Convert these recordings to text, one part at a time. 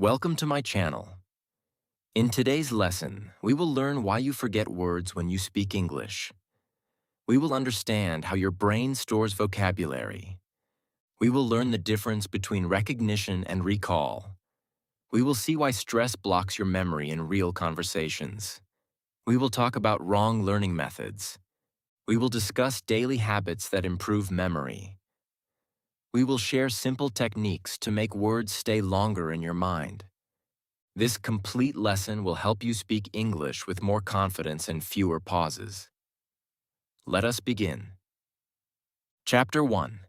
Welcome to my channel. In today's lesson, we will learn why you forget words when you speak English. We will understand how your brain stores vocabulary. We will learn the difference between recognition and recall. We will see why stress blocks your memory in real conversations. We will talk about wrong learning methods. We will discuss daily habits that improve memory. We will share simple techniques to make words stay longer in your mind. This complete lesson will help you speak English with more confidence and fewer pauses. Let us begin. Chapter 1.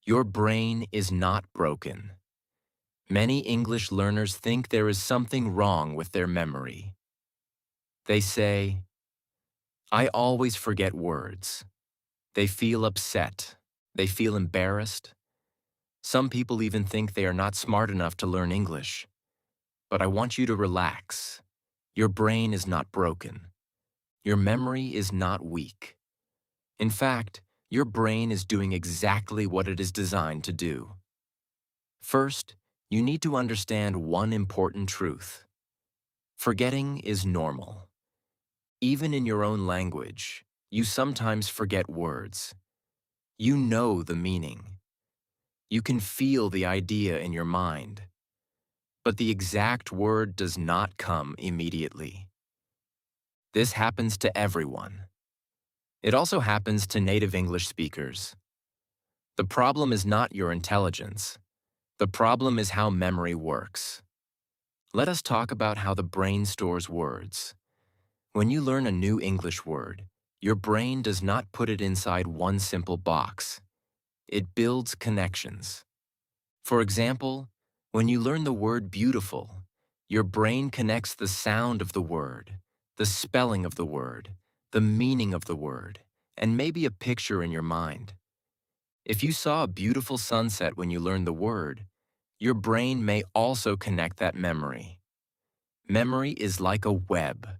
Your brain is not broken. Many English learners think there is something wrong with their memory. They say, "I always forget words." They feel upset. They feel embarrassed. Some people even think they are not smart enough to learn English. But I want you to relax. Your brain is not broken. Your memory is not weak. In fact, your brain is doing exactly what it is designed to do. First, you need to understand one important truth. Forgetting is normal. Even in your own language, you sometimes forget words. You know the meaning. You can feel the idea in your mind. But the exact word does not come immediately. This happens to everyone. It also happens to native English speakers. The problem is not your intelligence. The problem is how memory works. Let us talk about how the brain stores words. When you learn a new English word, your brain does not put it inside one simple box. It builds connections. For example, when you learn the word beautiful, your brain connects the sound of the word, the spelling of the word, the meaning of the word, and maybe a picture in your mind. If you saw a beautiful sunset when you learned the word, your brain may also connect that memory. Memory is like a web.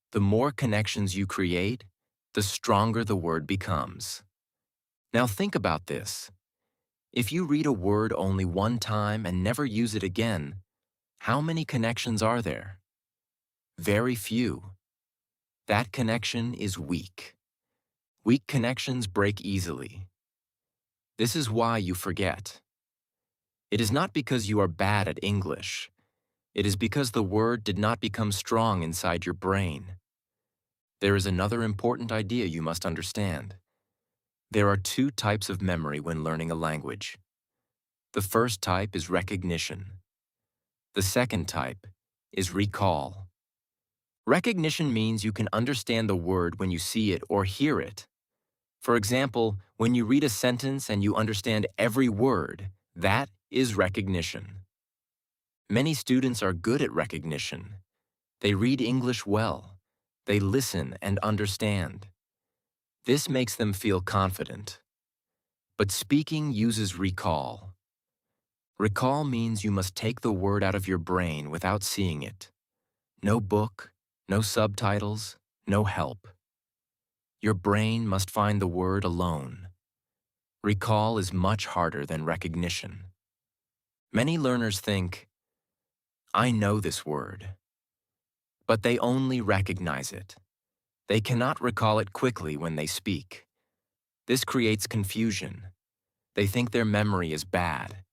The more connections you create, the stronger the word becomes. Now think about this. If you read a word only one time and never use it again, how many connections are there? Very few. That connection is weak. Weak connections break easily. This is why you forget. It is not because you are bad at English. It is because the word did not become strong inside your brain. There is another important idea you must understand. There are two types of memory when learning a language. The first type is recognition. The second type is recall. Recognition means you can understand the word when you see it or hear it. For example, when you read a sentence and you understand every word, that is recognition. Many students are good at recognition. They read English well. They listen and understand. This makes them feel confident. But speaking uses recall. Recall means you must take the word out of your brain without seeing it. No book, no subtitles, no help. Your brain must find the word alone. Recall is much harder than recognition. Many learners think, "I know this word," but they only recognize it. They cannot recall it quickly when they speak. This creates confusion. They think their memory is bad.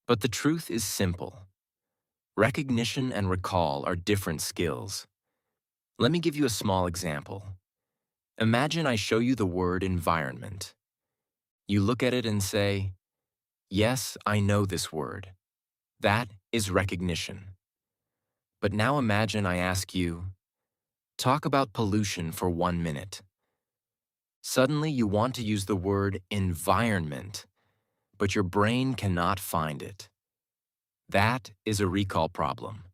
But the truth is simple. Recognition and recall are different skills. Let me give you a small example. Imagine I show you the word environment. You look at it and say, "Yes, I know this word." That is recognition. But now imagine I ask you, "Talk about pollution for 1 minute." Suddenly you want to use the word environment, but your brain cannot find it. That is a recall problem.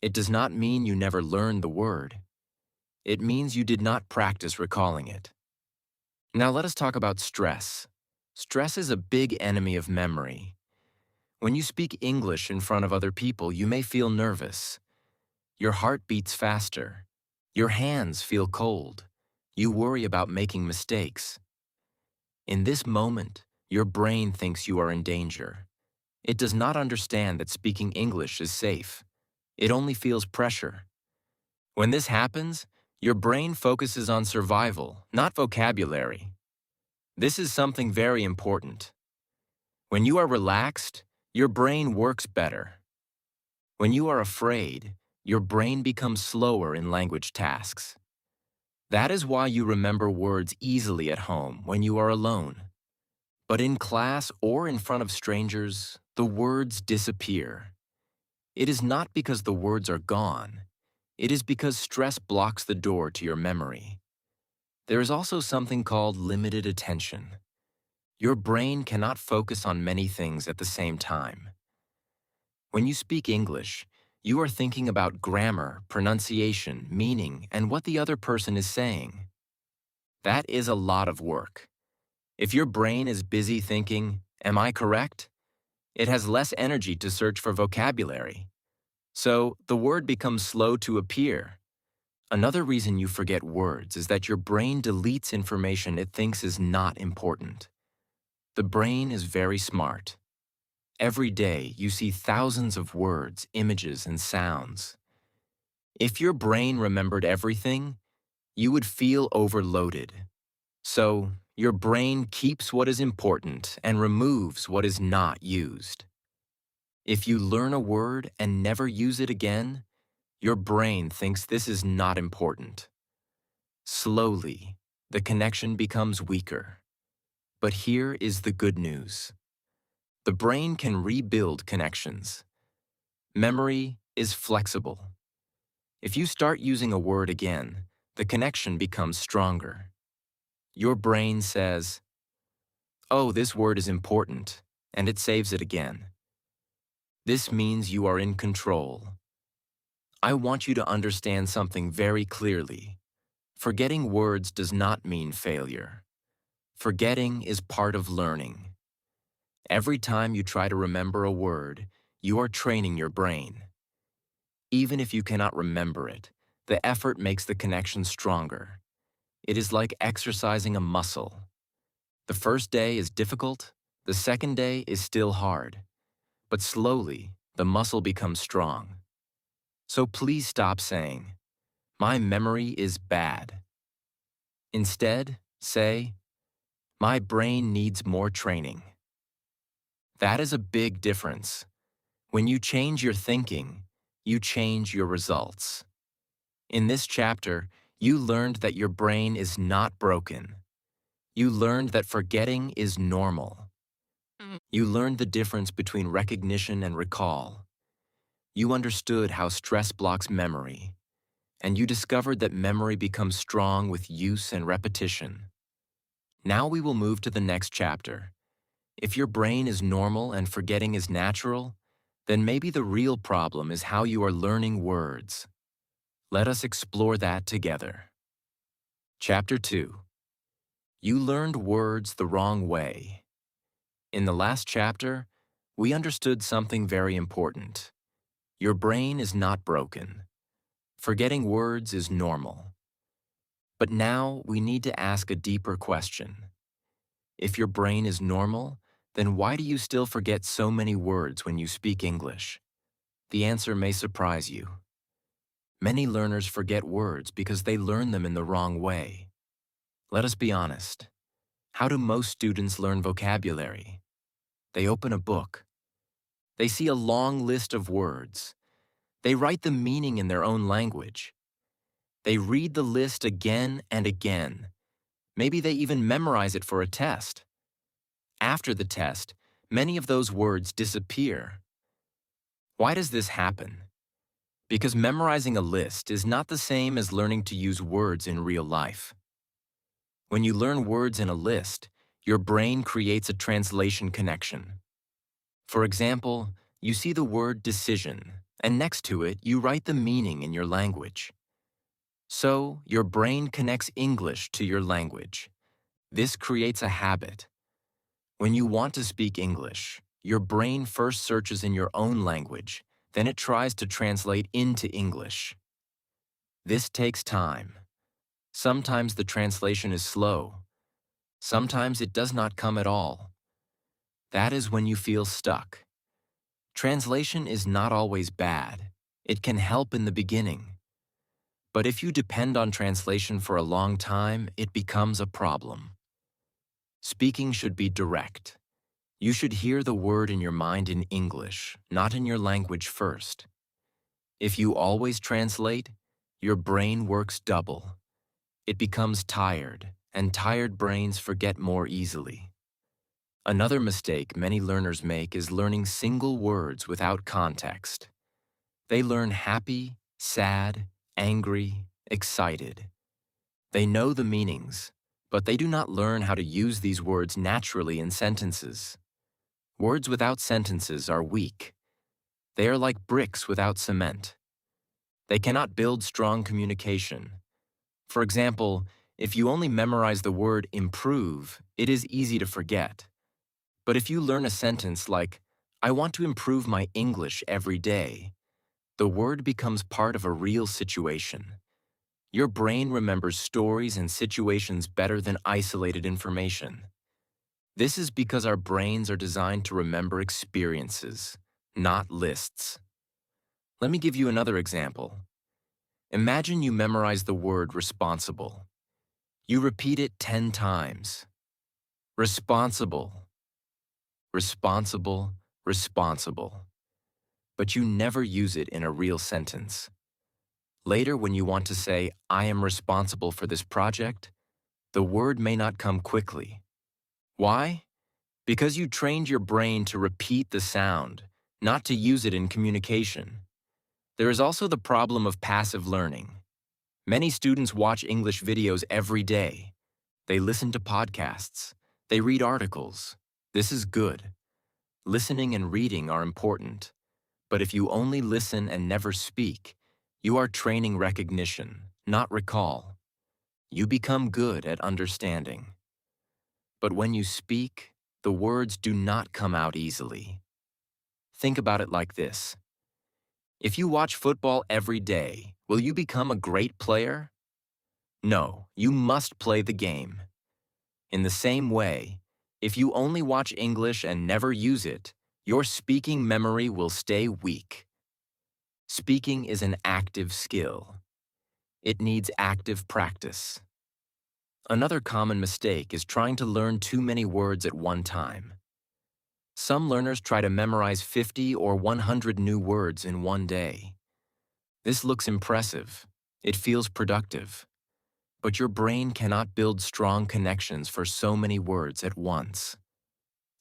It does not mean you never learned the word. It means you did not practice recalling it. Now let us talk about stress. Stress is a big enemy of memory. When you speak English in front of other people, you may feel nervous. Your heart beats faster. Your hands feel cold. You worry about making mistakes. In this moment, your brain thinks you are in danger. It does not understand that speaking English is safe. It only feels pressure. When this happens, your brain focuses on survival, not vocabulary. This is something very important. When you are relaxed, your brain works better. When you are afraid, your brain becomes slower in language tasks. That is why you remember words easily at home when you are alone. But in class or in front of strangers, the words disappear. It is not because the words are gone. It is because stress blocks the door to your memory. There is also something called limited attention. Your brain cannot focus on many things at the same time. When you speak English, you are thinking about grammar, pronunciation, meaning, and what the other person is saying. That is a lot of work. If your brain is busy thinking, "Am I correct?" it has less energy to search for vocabulary. So the word becomes slow to appear. Another reason you forget words is that your brain deletes information it thinks is not important. The brain is very smart. Every day, you see thousands of words, images, and sounds. If your brain remembered everything, you would feel overloaded. So, your brain keeps what is important and removes what is not used. If you learn a word and never use it again, your brain thinks this is not important. Slowly, the connection becomes weaker. But here is the good news. The brain can rebuild connections. Memory is flexible. If you start using a word again, the connection becomes stronger. Your brain says, "Oh, this word is important," and it saves it again. This means you are in control. I want you to understand something very clearly. Forgetting words does not mean failure. Forgetting is part of learning. Every time you try to remember a word, you are training your brain. Even if you cannot remember it, the effort makes the connection stronger. It is like exercising a muscle. The first day is difficult, the second day is still hard. But slowly, the muscle becomes strong. So please stop saying, "My memory is bad." Instead, say, "My brain needs more training." That is a big difference. When you change your thinking, you change your results. In this chapter, you learned that your brain is not broken. You learned that forgetting is normal. You learned the difference between recognition and recall. You understood how stress blocks memory. And you discovered that memory becomes strong with use and repetition. Now we will move to the next chapter. If your brain is normal and forgetting is natural, then maybe the real problem is how you are learning words. Let us explore that together. Chapter 2. You learned words the wrong way. In the last chapter, we understood something very important. Your brain is not broken. Forgetting words is normal. But now we need to ask a deeper question. If your brain is normal, then why do you still forget so many words when you speak English? The answer may surprise you. Many learners forget words because they learn them in the wrong way. Let us be honest. How do most students learn vocabulary? They open a book. They see a long list of words. They write the meaning in their own language. They read the list again and again. Maybe they even memorize it for a test. After the test, many of those words disappear. Why does this happen? Because memorizing a list is not the same as learning to use words in real life. When you learn words in a list, your brain creates a translation connection. For example, you see the word decision, and next to it, you write the meaning in your language. So, your brain connects English to your language. This creates a habit. When you want to speak English, your brain first searches in your own language, then it tries to translate into English. This takes time. Sometimes the translation is slow. Sometimes it does not come at all. That is when you feel stuck. Translation is not always bad. It can help in the beginning. But if you depend on translation for a long time, it becomes a problem. Speaking should be direct. You should hear the word in your mind in English, not in your language first. If you always translate, your brain works double. It becomes tired, and tired brains forget more easily. Another mistake many learners make is learning single words without context. They learn happy, sad, angry, excited. They know the meanings, but they do not learn how to use these words naturally in sentences. Words without sentences are weak. They are like bricks without cement. They cannot build strong communication. For example, if you only memorize the word improve, it is easy to forget. But if you learn a sentence like, I want to improve my English every day, the word becomes part of a real situation. Your brain remembers stories and situations better than isolated information. This is because our brains are designed to remember experiences, not lists. Let me give you another example. Imagine you memorize the word responsible. You repeat it 10 times. Responsible, responsible, responsible. But you never use it in a real sentence. Later, when you want to say, I am responsible for this project, the word may not come quickly. Why? Because you trained your brain to repeat the sound, not to use it in communication. There is also the problem of passive learning. Many students watch English videos every day. They listen to podcasts. They read articles. This is good. Listening and reading are important. But if you only listen and never speak, you are training recognition, not recall. You become good at understanding. But when you speak, the words do not come out easily. Think about it like this. If you watch football every day, will you become a great player? No, you must play the game. In the same way, if you only watch English and never use it, your speaking memory will stay weak. Speaking is an active skill. It needs active practice. Another common mistake is trying to learn too many words at one time. Some learners try to memorize 50 or 100 new words in one day. This looks impressive. It feels productive. But your brain cannot build strong connections for so many words at once.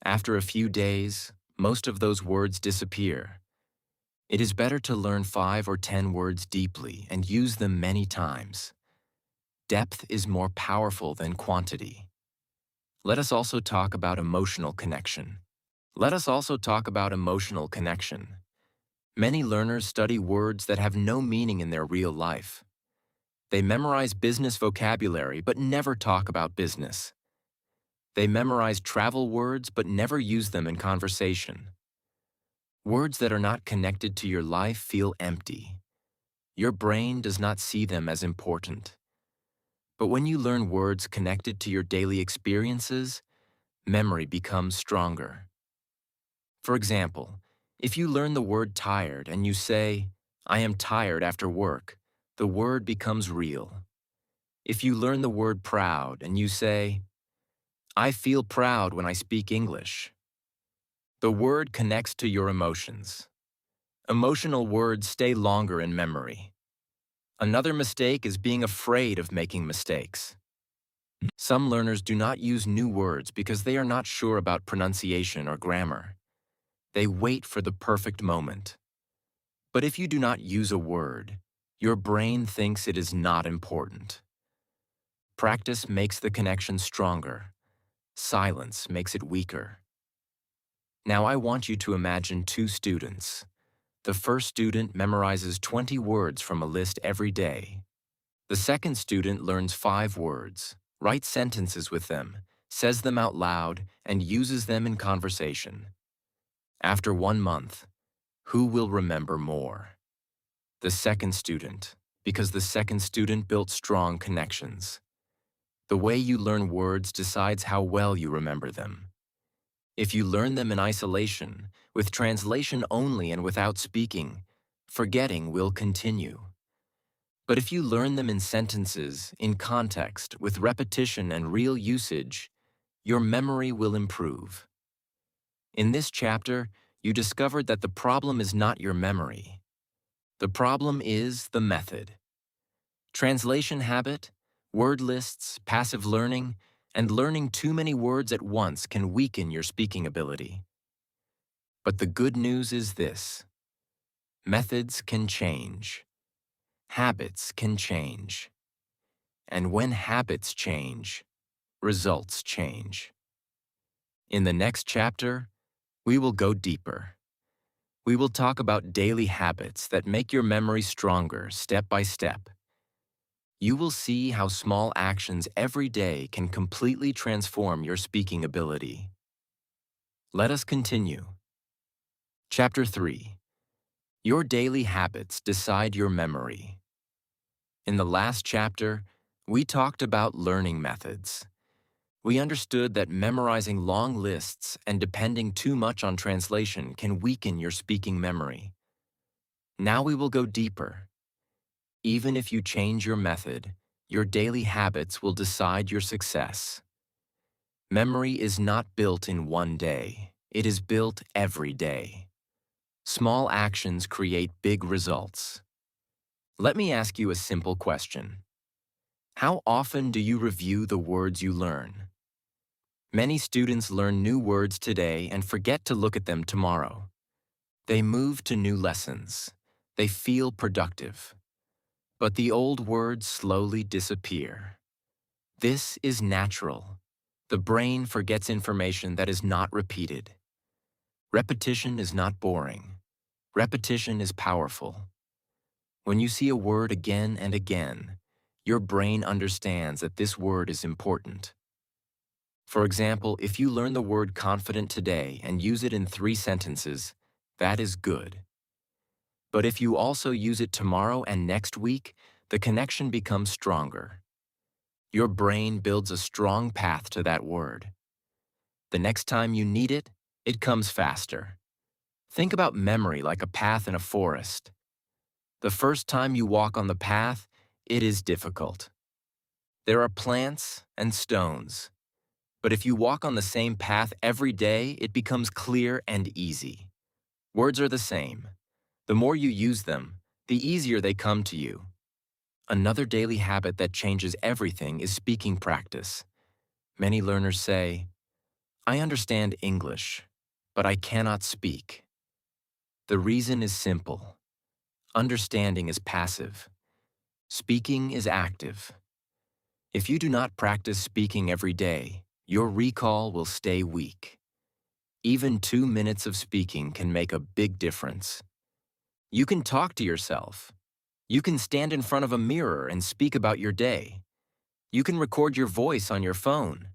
After a few days, most of those words disappear. It is better to learn 5 or 10 words deeply and use them many times. Depth is more powerful than quantity. Let us also talk about emotional connection. Many learners study words that have no meaning in their real life. They memorize business vocabulary but never talk about business. They memorize travel words but never use them in conversation. Words that are not connected to your life feel empty. Your brain does not see them as important. But when you learn words connected to your daily experiences, memory becomes stronger. For example, if you learn the word tired and you say, I am tired after work, the word becomes real. If you learn the word proud and you say, I feel proud when I speak English, the word connects to your emotions. Emotional words stay longer in memory. Another mistake is being afraid of making mistakes. Some learners do not use new words because they are not sure about pronunciation or grammar. They wait for the perfect moment. But if you do not use a word, your brain thinks it is not important. Practice makes the connection stronger. Silence makes it weaker. Now I want you to imagine 2 students. The first student memorizes 20 words from a list every day. The second student learns 5 words, writes sentences with them, says them out loud, and uses them in conversation. After 1 month, who will remember more? The second student, because the second student built strong connections. The way you learn words decides how well you remember them. If you learn them in isolation, with translation only and without speaking, forgetting will continue. But if you learn them in sentences, in context, with repetition and real usage, your memory will improve. In this chapter, you discovered that the problem is not your memory. The problem is the method. Translation habit, word lists, passive learning, and learning too many words at once can weaken your speaking ability. But the good news is this: methods can change. Habits can change. And when habits change, results change. In the next chapter, we will go deeper. We will talk about daily habits that make your memory stronger step by step. You will see how small actions every day can completely transform your speaking ability. Let us continue. Chapter 3. Your daily habits decide your memory. In the last chapter, we talked about learning methods. We understood that memorizing long lists and depending too much on translation can weaken your speaking memory. Now we will go deeper. Even if you change your method, your daily habits will decide your success. Memory is not built in one day. It is built every day. Small actions create big results. Let me ask you a simple question. How often do you review the words you learn? Many students learn new words today and forget to look at them tomorrow. They move to new lessons. They feel productive. But the old words slowly disappear. This is natural. The brain forgets information that is not repeated. Repetition is not boring. Repetition is powerful. When you see a word again and again, your brain understands that this word is important. For example, if you learn the word confident today and use it in 3 sentences, that is good. But if you also use it tomorrow and next week, the connection becomes stronger. Your brain builds a strong path to that word. The next time you need it, it comes faster. Think about memory like a path in a forest. The first time you walk on the path, it is difficult. There are plants and stones. But if you walk on the same path every day, it becomes clear and easy. Words are the same. The more you use them, the easier they come to you. Another daily habit that changes everything is speaking practice. Many learners say, "I understand English, but I cannot speak." The reason is simple. Understanding is passive. Speaking is active. If you do not practice speaking every day, your recall will stay weak. Even 2 minutes of speaking can make a big difference. You can talk to yourself. You can stand in front of a mirror and speak about your day. You can record your voice on your phone.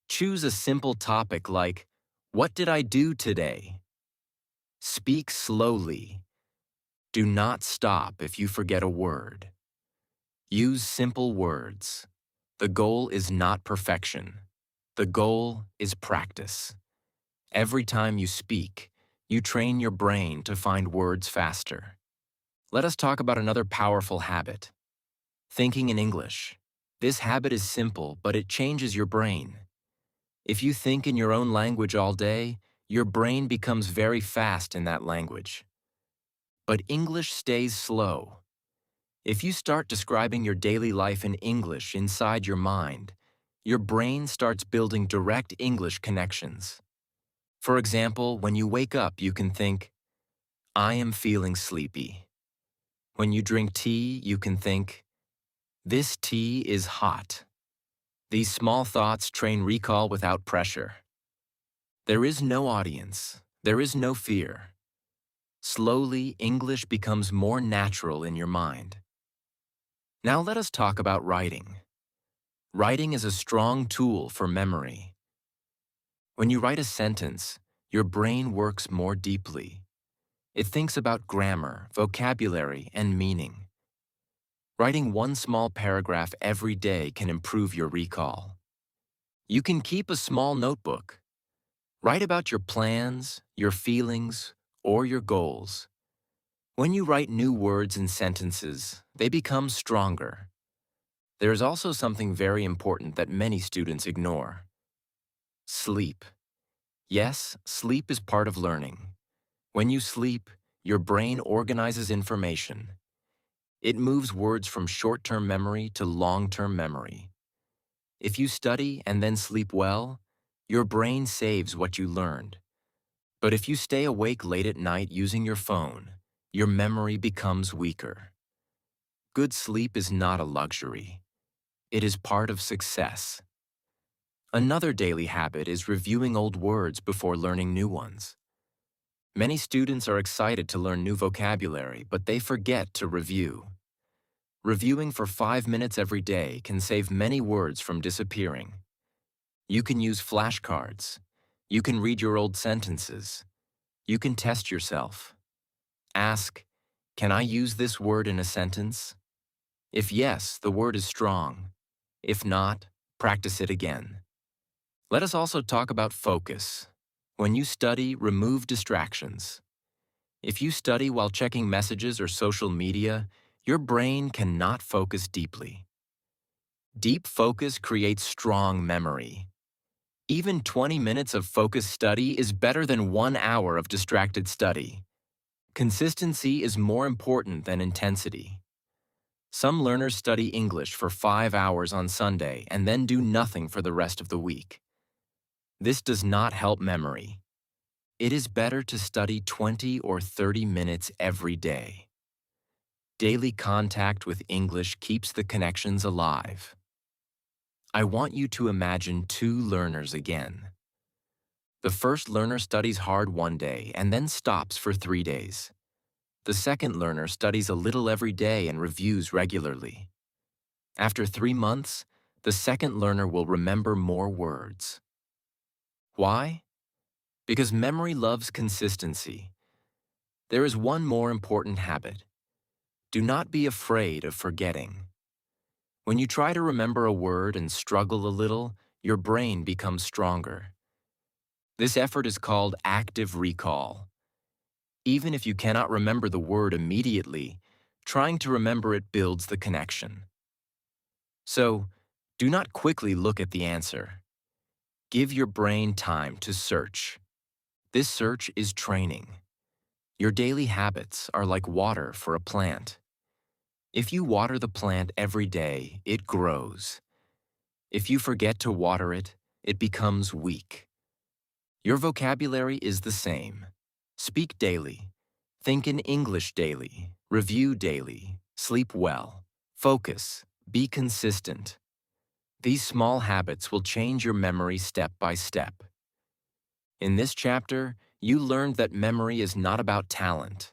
Choose a simple topic like, "What did I do today?" Speak slowly. Do not stop if you forget a word. Use simple words. The goal is not perfection. The goal is practice. Every time you speak, you train your brain to find words faster. Let us talk about another powerful habit: thinking in English. This habit is simple, but it changes your brain. If you think in your own language all day, your brain becomes very fast in that language. But English stays slow. If you start describing your daily life in English inside your mind, your brain starts building direct English connections. For example, when you wake up, you can think, "I am feeling sleepy." When you drink tea, you can think, "This tea is hot." These small thoughts train recall without pressure. There is no audience. There is no fear. Slowly, English becomes more natural in your mind. Now let us talk about writing. Writing is a strong tool for memory. When you write a sentence, your brain works more deeply. It thinks about grammar, vocabulary, and meaning. Writing one small paragraph every day can improve your recall. You can keep a small notebook. Write about your plans, your feelings, or your goals. When you write new words and sentences, they become stronger. There is also something very important that many students ignore: sleep. Yes, sleep is part of learning. When you sleep, your brain organizes information. It moves words from short-term memory to long-term memory. If you study and then sleep well, your brain saves what you learned. But if you stay awake late at night using your phone, your memory becomes weaker. Good sleep is not a luxury. It is part of success. Another daily habit is reviewing old words before learning new ones. Many students are excited to learn new vocabulary, but they forget to review. Reviewing for 5 minutes every day can save many words from disappearing. You can use flashcards. You can read your old sentences. You can test yourself. Ask, can I use this word in a sentence? If yes, the word is strong. If not, practice it again. Let us also talk about focus. When you study, remove distractions. If you study while checking messages or social media, your brain cannot focus deeply. Deep focus creates strong memory. Even 20 minutes of focused study is better than 1 hour of distracted study. Consistency is more important than intensity. Some learners study English for 5 hours on Sunday and then do nothing for the rest of the week. This does not help memory. It is better to study 20 or 30 minutes every day. Daily contact with English keeps the connections alive. I want you to imagine two learners again. The first learner studies hard one day and then stops for 3 days. The second learner studies a little every day and reviews regularly. After 3 months, the second learner will remember more words. Why? Because memory loves consistency. There is one more important habit. Do not be afraid of forgetting. When you try to remember a word and struggle a little, your brain becomes stronger. This effort is called active recall. Even if you cannot remember the word immediately, trying to remember it builds the connection. So, do not quickly look at the answer. Give your brain time to search. This search is training. Your daily habits are like water for a plant. If you water the plant every day, it grows. If you forget to water it, it becomes weak. Your vocabulary is the same. Speak daily. Think in English daily. Review daily. Sleep well. Focus. Be consistent. These small habits will change your memory step by step. In this chapter, you learned that memory is not about talent.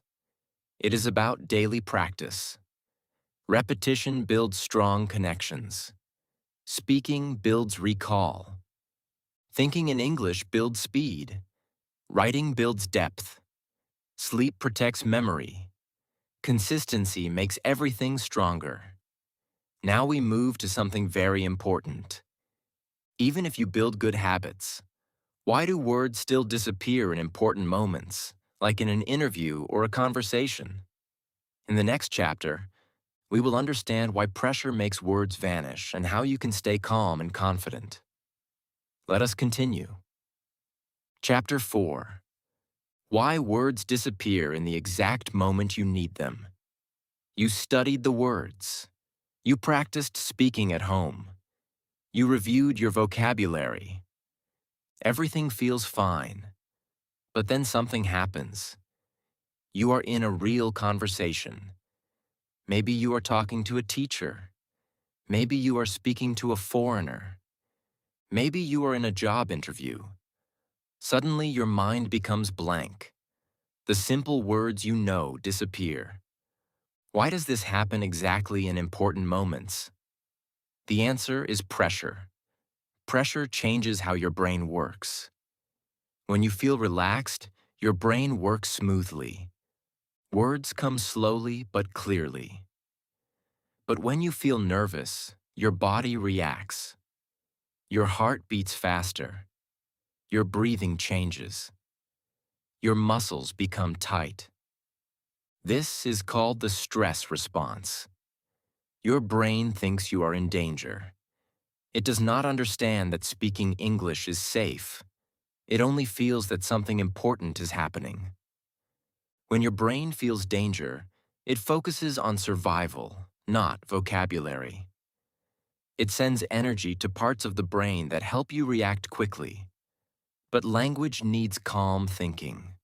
It is about daily practice. Repetition builds strong connections. Speaking builds recall. Thinking in English builds speed. Writing builds depth. Sleep protects memory. Consistency makes everything stronger. Now we move to something very important. Even if you build good habits, why do words still disappear in important moments, like in an interview or a conversation? In the next chapter, we will understand why pressure makes words vanish and how you can stay calm and confident. Let us continue. Chapter 4. Why words disappear in the exact moment you need them. You studied the words. You practiced speaking at home. You reviewed your vocabulary. Everything feels fine. But then something happens. You are in a real conversation. Maybe you are talking to a teacher. Maybe you are speaking to a foreigner. Maybe you are in a job interview. Suddenly your mind becomes blank. The simple words you know disappear. Why does this happen exactly in important moments? The answer is pressure. Pressure changes how your brain works. When you feel relaxed, your brain works smoothly. Words come slowly but clearly. But when you feel nervous, your body reacts. Your heart beats faster. Your breathing changes. Your muscles become tight. This is called the stress response. Your brain thinks you are in danger. It does not understand that speaking English is safe. It only feels that something important is happening. When your brain feels danger, it focuses on survival, not vocabulary. It sends energy to parts of the brain that help you react quickly. But language needs calm thinking.